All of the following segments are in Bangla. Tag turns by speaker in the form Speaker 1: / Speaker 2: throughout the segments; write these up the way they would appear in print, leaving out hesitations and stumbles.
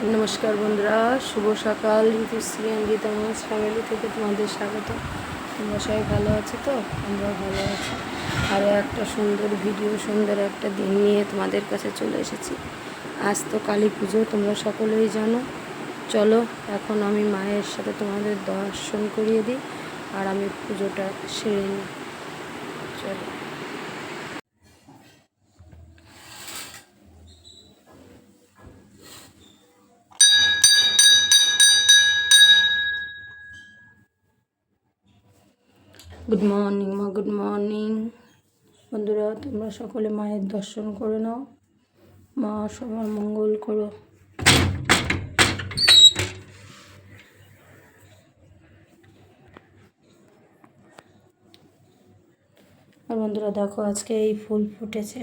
Speaker 1: নমস্কার বন্ধুরা, শুভ সকাল। ঋতুশ্রী অঙ্গিতা ফ্যামিলি থেকে তোমাদের স্বাগত। তোমরা সবাই ভালো আছো তো? আমরাও ভালো আছি। আরও একটা সুন্দর ভিডিও, সুন্দর একটা দিন নিয়ে তোমাদের কাছে চলে এসেছি। আজ তো কালী পুজো, তোমরা সকলেই জানো। চলো এখন আমি মায়ের সাথে তোমাদের দর্শন করিয়ে দিই, আর আমি পুজোটা সেরে নিই। চলো। গুড মর্নিং মা, গুড মর্নিং। বন্ধুরা, তোমরা সকলে মায়ের দর্শন করে নাও। মা সবার মঙ্গল করো। আর বন্ধুরা দেখো, আজকে এই ফুল ফুটেছে।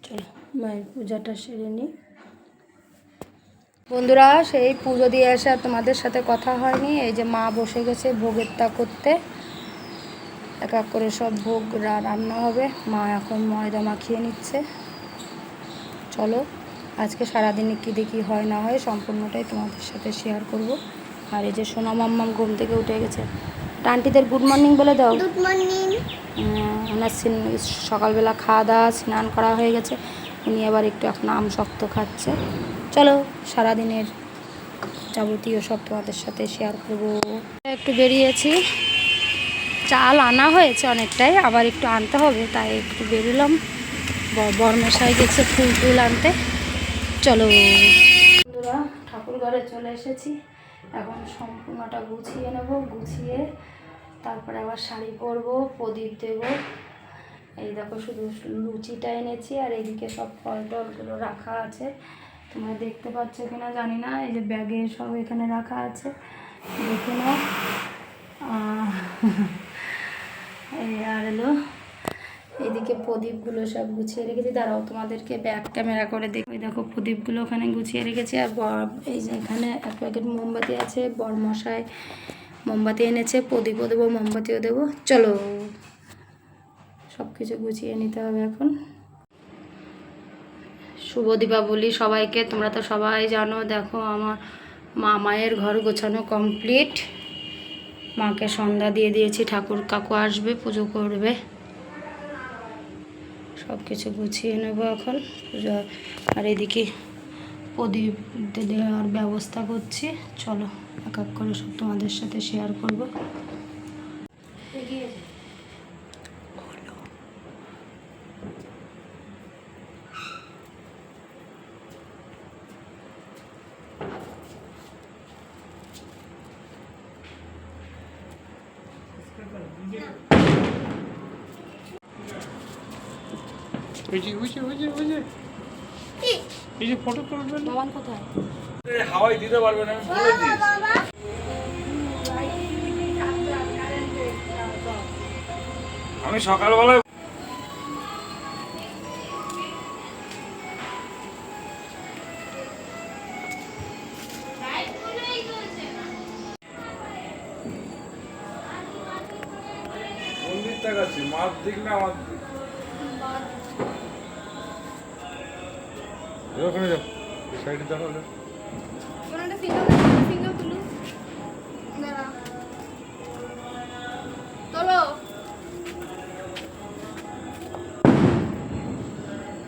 Speaker 1: চলো মায়ের পূজাটা সেরে নিই। বন্ধুরা, সেই পুজো দিয়ে এসে আর তোমাদের সাথে কথা হয়নি। এই যে মা বসে গেছে ভোগের তা করতে। এক এক করে সব ভোগ রান্না হবে। মা এখন ময়দা মাখিয়ে নিচ্ছে। চলো আজকে সারাদিনে কী দেখি হয় না হয় সম্পূর্ণটাই তোমাদের সাথে শেয়ার করব। আর এই যে সোনা মাম্মাম ঘুম থেকে উঠে গেছে। আন্টিদের গুড মর্নিং বলে দাও।
Speaker 2: Good morning.
Speaker 1: ওনার সকালবেলা খাওয়া দাওয়া স্নান করা হয়ে গেছে। উনি আবার একটু এখন আম শক্ত খাচ্ছে। চলো সারাদিনের যাবতীয় সব তোমাদের সাথে শেয়ার করব। একটু বেরিয়েছি, চাল আনা হয়েছে অনেকটাই, আবার একটু আনতে হবে, তাই একটু বেরোলাম। বরমশাই গেছে ফুল টুল আনতে। চলো বন্ধুরা, ঠাকুর ঘরে চলে এসেছি। এখন সম্পূর্ণটা গুছিয়ে নেব। গুছিয়ে তারপরে আবার শাড়ি পরবো, প্রদীপ দেব। এই দেখো শুধু লুচিটা এনেছি, আর এইদিকে সব ফল টলগুলো রাখা আছে। তোমরা দেখতে পাচ্ছ কিনা জানি না। এই যে ব্যাগে সব এখানে রাখা আছে, দেখে নাও। এই আর এলো এদিকে প্রদীপগুলো সব গুছিয়ে রেখেছি। দাঁড়াও তোমাদেরকে ব্যাক ক্যামেরা করে দেখো। দেখো প্রদীপগুলো ওখানে গুছিয়ে রেখেছি। আর এই যে এখানে এক প্যাকেট মোমবাতি আছে। বরমশাই মোমবাতি এনেছে, প্রদীপও দেবো, মোমবাতিও দেবো। চলো সব কিছু গুছিয়ে নিতে হবে এখন। শুভ দীপাবলি সবাইকে। তোমরা তো সবাই জানো। দেখো আমার মায়ের ঘর গোছানো কমপ্লিট। মাকে সন্ধ্যা দিয়ে দিয়েছি, ঠাকুর কাকু আসবে, পুজো করবে। সব কিছু গুছিয়ে নেবো এখন পূজা। আর এদিকে প্রদীপ দেওয়ার ব্যবস্থা করছি। চলো এক এক করে সব তোমাদের সাথে শেয়ার করবো।
Speaker 3: এই যে ফটো তুলবেন
Speaker 1: বাবান কোথায়?
Speaker 3: হাওয়াই দিতে পারবেন, আমি বলে দিই। আমি সকালবেলায় মন্দির তাকাচ্ছি, মাছ দিক না আমার দিক। ওখানে যাও, সাইডে দেখো।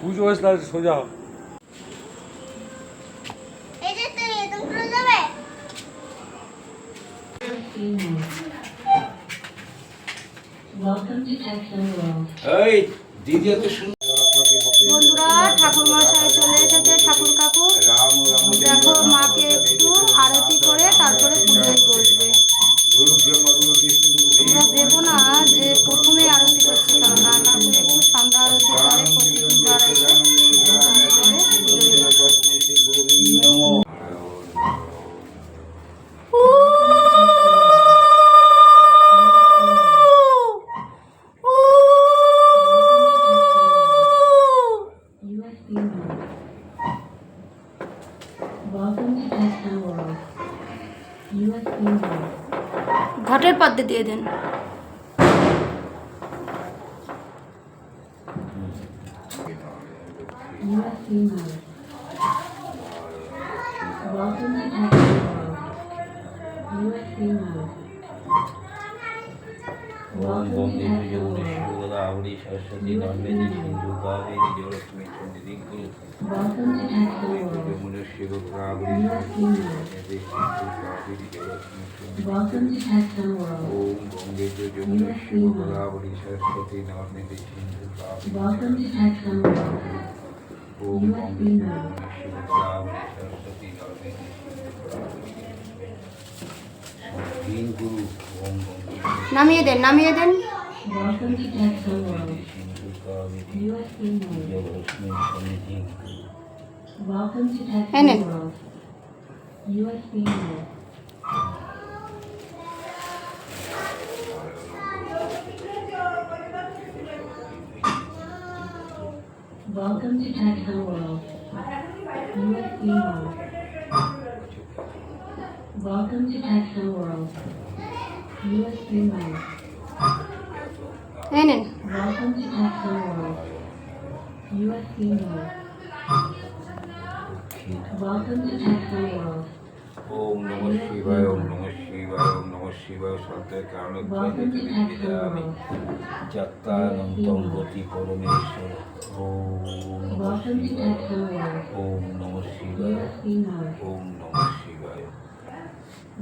Speaker 3: পুজো হয়েছে তাহলে সোজা হোক।
Speaker 1: বন্ধুরা, ঠাকুর মশাই চলে এসেছে, ঠাকুর কাকু। দেখো মাকে একটু আরতি করে তারপরে পুজোয় বসবে। তোমরা ভেবো না যে প্রথমে আরতি করছে, কারণ কাকু একটু সন্ধ্যা আরতি করে প্রতিবার এসে পুজোয় বসবে। ঘাটের পাদ্যে দিয়ে দেন।
Speaker 2: ओम बंदे जमुने शिवगोदावरी सरस्वती नर्मदे सिंधु कावेरी जलस्मिन् सन्निधिं जमुने शिवगोदावरी सरस्वती नर्मदे सिंधु कावेरी जलस्मिन् सन्निधिं ओम बंदे जमुने शिवगोदावरी सरस्वती नर्मदे सिंधु कावेरी ओम बंदे जमुने शिवगोदावरी सरस्वती नर्मदे तीन गुरु ओम बंदे
Speaker 1: নামিয়ে দেন, নামিয়ে দেন। এই নেন।
Speaker 4: Welcome to Texan World. USB mode. Welcome to Texan World. USB mode.
Speaker 1: এই নেন।
Speaker 4: Welcome to Texan World. USB mode. Welcome to Texan World.
Speaker 2: ओम नमः शिवाय ओम नमः शिवाय ओम नमः शिवाय शब्দের কারণে আমি যাত্রানন্তং গতি পরমেশ্বর ওম নমঃ
Speaker 4: Welcome to
Speaker 2: Shivai
Speaker 4: Texan World.
Speaker 2: ওম নমঃ শিবায়
Speaker 4: USB mode.
Speaker 2: ওম নমঃ শিবায়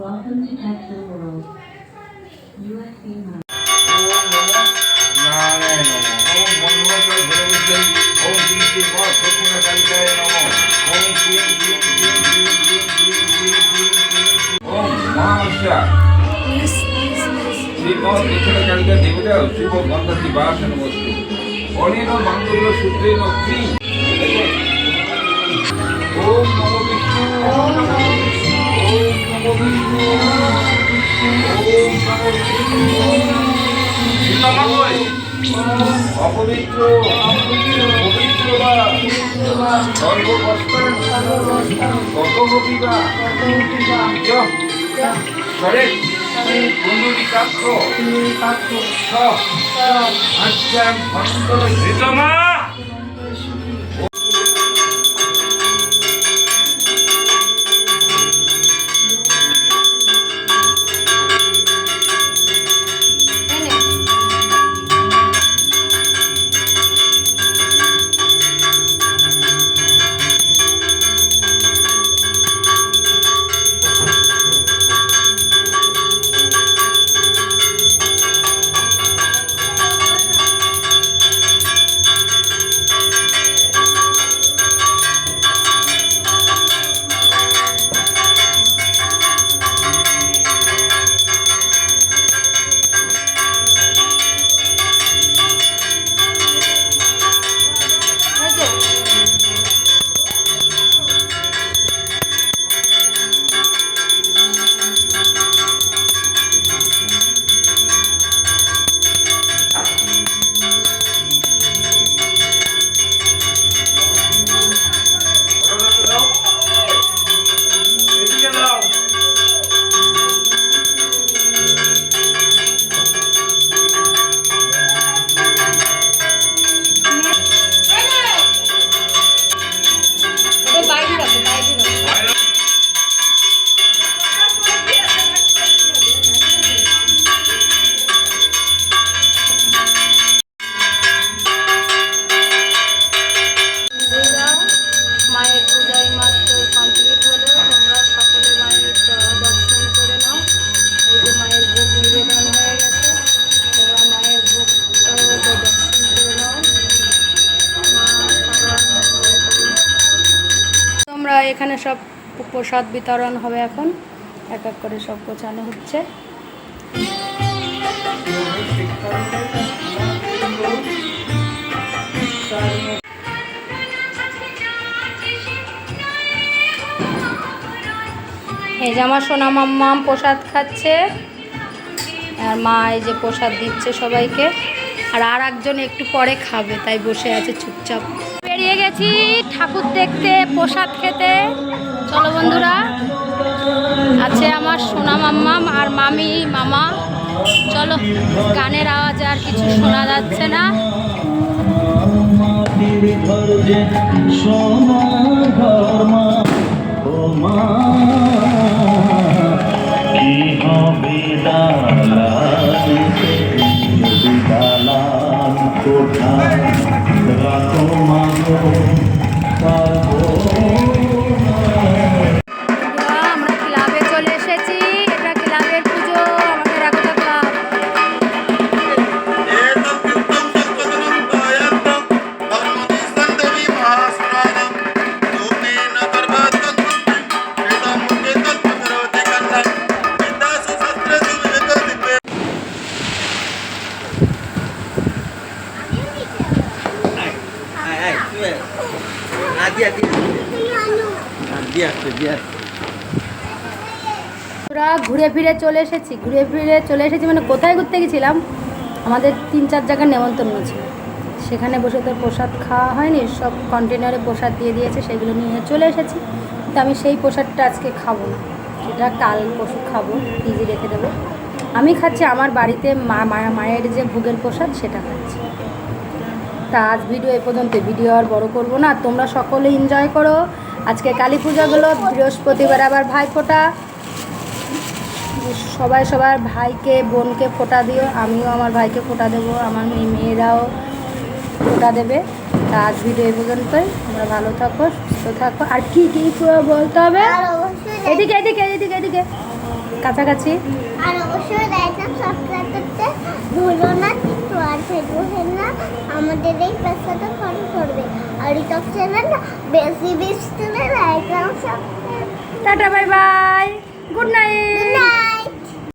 Speaker 4: Welcome to Texan World. USB mode.
Speaker 3: ओम नमः नारायण नमः ओम मनोहर भगवती ओम बीते मां सकुना कालिकाय नमः ओम क्लीं क्लीं क्लीं क्लीं क्लीं क्लीं क्लीं ओम महाशा श्रीमद निखिल कालिका देवता शुभ गंधति वासन वस्तु अनेन मंगल सूत्रेण क्लीं ओम नमो विष्णु ओम नमो विष्णु ओम नमो विष्णु ओम नमो विष्णु নমঃ অপবিত্র পবিত্র বা সর্ববস্ত্র কত গোপীবা সরে কুণ্ডলী কাক্ষ আচ্ছা ভক্ত
Speaker 1: এখানে সব প্রসাদ বিতরণ হবে এখন এক এক করে সব গোছানো হচ্ছে এই যে আমার সোনা মাম্মাম প্রসাদ খাচ্ছে আর মা এই যে প্রসাদ দিচ্ছে সবাইকে আর একজন একটু পরে খাবে তাই বসে আছে চুপচাপ বেরিয়ে গেছি ঠাকুর দেখতে প্রসাদ খেতে চলো বন্ধুরা আছে আমার সোনা মাম্মাম আর মামি মামা চলো গানের আওয়াজ আর কিছু শোনা যাচ্ছে না
Speaker 5: ঘর যে সোনার ঘর মা, ও মা কি হবে দালালিতে যদি দালাল কোঠা রাখো মা গো, পারবো না।
Speaker 1: আমরা ক্লাবে চলে এসেছি, এটা ক্লাবের পুজো, আমাদের একতা ক্লাব। আমরা ঘুরে ফিরে চলে এসেছি, মানে কোথায় ঘুরতে গেছিলাম, আমাদের 3-4 জায়গার নেমন্তন্ন ছিল, সেখানে বসে তো প্রসাদ খাওয়া হয়নি, সব কন্টেনারে প্রসাদ দিয়ে দিয়েছে, সেগুলো নিয়ে চলে এসেছি। তো আমি সেই প্রসাদটা আজকে খাবো না, সেটা কাল পরশু খাবো, ফ্রিজে রেখে দেবো। আমি খাচ্ছি আমার বাড়িতে মায়ের যে ভোগের প্রসাদ সেটা খাচ্ছি। তা আজ ভিডিও এ পর্যন্ত, ভিডিও আর বড় করবো না, তোমরা সকলে এনজয় করো। আজকে কালী পূজাগুলো, বৃহস্পতিবার আবার ভাইফোঁটা, সবাই সবার ভাইকে বোনকে ফোঁটা দিও, আমিও আমার ভাইকে ফোঁটা দেবো, আমার মেয়েরাও ফোঁটা দেবে। তা আজ ভিডিও এ পর্যন্তই, তোমরা ভালো থাকো, সুস্থ থাকো। আর কি কি বলতে হবে, এদিকে এদিকে এদিকে এদিকে কাছাকাছি।
Speaker 6: আর অবশ্যই লাইক আর সাবস্ক্রাইব করতে ভুলো না, কিন্তু আর ফেসবুকে না আমাদের এই পেজটা ফলো করবে। আর ইউটিউব চ্যানেল বেশি বেশি লাইক আর সাবস্ক্রাইব।
Speaker 1: টাটা, বাই বাই, গুড নাইট।